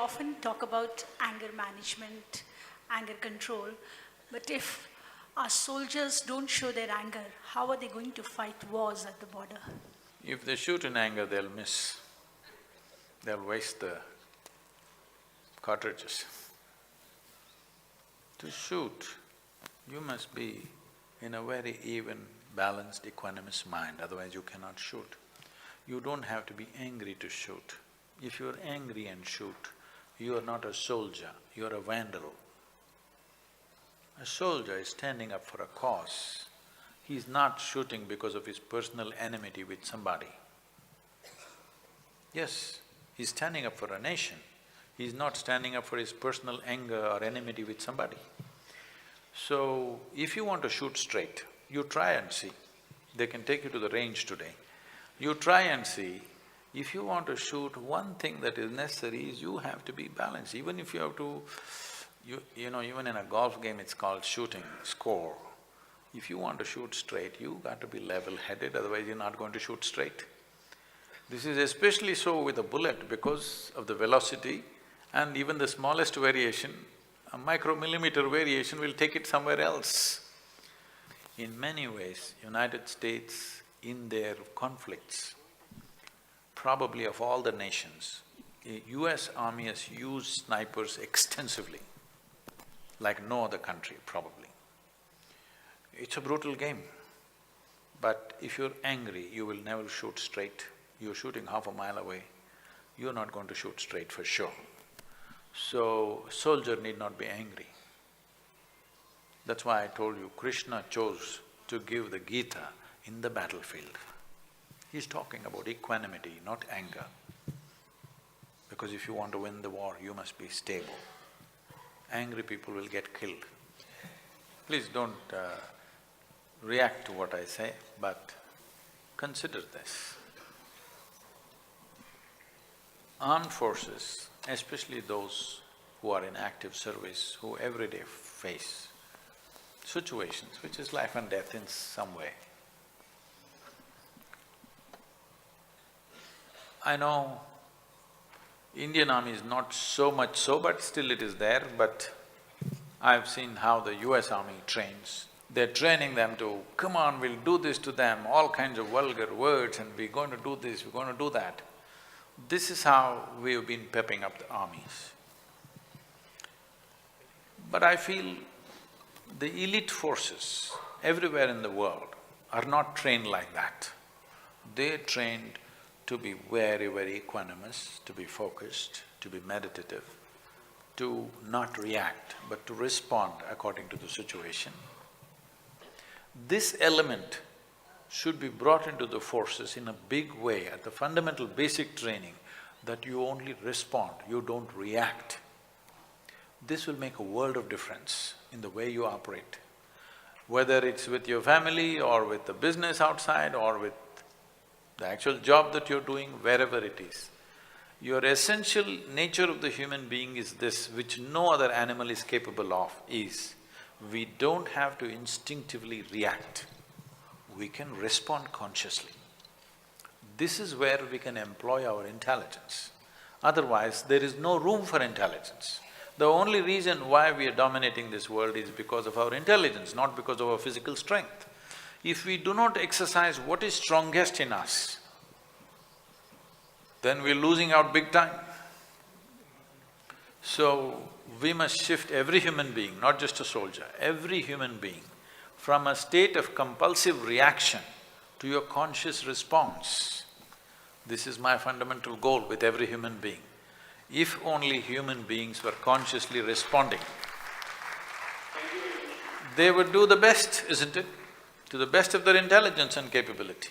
often talk about anger management, anger control, but if our soldiers don't show their anger, how are they going to fight wars at the border? If they shoot in anger, they'll miss. They'll waste the cartridges. To shoot, you must be in a very even, balanced, equanimous mind, otherwise you cannot shoot. You don't have to be angry to shoot. If you're angry and shoot, you are not a soldier, you're a vandal. A soldier is standing up for a cause. He's not shooting because of his personal enmity with somebody. Yes, he's standing up for a nation. He's not standing up for his personal anger or enmity with somebody. So, if you want to shoot straight, you try and see. They can take you to the range today. You try and see. If you want to shoot, one thing that is necessary is you have to be balanced. Even if you have to… You know, even in a golf game it's called shooting, score. If you want to shoot straight, you got to be level-headed, otherwise you're not going to shoot straight. This is especially so with a bullet because of the velocity and even the smallest variation, a micromillimeter variation will take it somewhere else. In many ways, United States, in their conflicts, probably of all the nations, the US Army has used snipers extensively, like no other country probably. It's a brutal game, but if you're angry, you will never shoot straight. You're shooting half a mile away, you're not going to shoot straight for sure. So, soldier need not be angry. That's why I told you, Krishna chose to give the Gita in the battlefield. He's talking about equanimity, not anger. Because if you want to win the war, you must be stable. Angry people will get killed. Please don't react to what I say, but consider this. Armed forces, especially those who are in active service, who every day face situations which is life and death in some way. I know Indian Army is not so much so, but still it is there, but I've seen how the US Army trains. They're training them to, come on, we'll do this to them, all kinds of vulgar words and we're going to do this, we're going to do that. This is how we've been pepping up the armies. But I feel the elite forces everywhere in the world are not trained like that. They're trained to be very, very equanimous, to be focused, to be meditative, to not react, but to respond according to the situation. This element should be brought into the forces in a big way at the fundamental basic training, that you only respond, you don't react. This will make a world of difference in the way you operate. Whether it's with your family or with the business outside or with the actual job that you're doing, wherever it is. Your essential nature of the human being is this, which no other animal is capable of, is we don't have to instinctively react, we can respond consciously. This is where we can employ our intelligence. Otherwise, there is no room for intelligence. The only reason why we are dominating this world is because of our intelligence, not because of our physical strength. If we do not exercise what is strongest in us, then we're losing out big time. So, we must shift every human being, not just a soldier, every human being, from a state of compulsive reaction to your conscious response. This is my fundamental goal with every human being. If only human beings were consciously responding, they would do the best, isn't it? To the best of their intelligence and capability.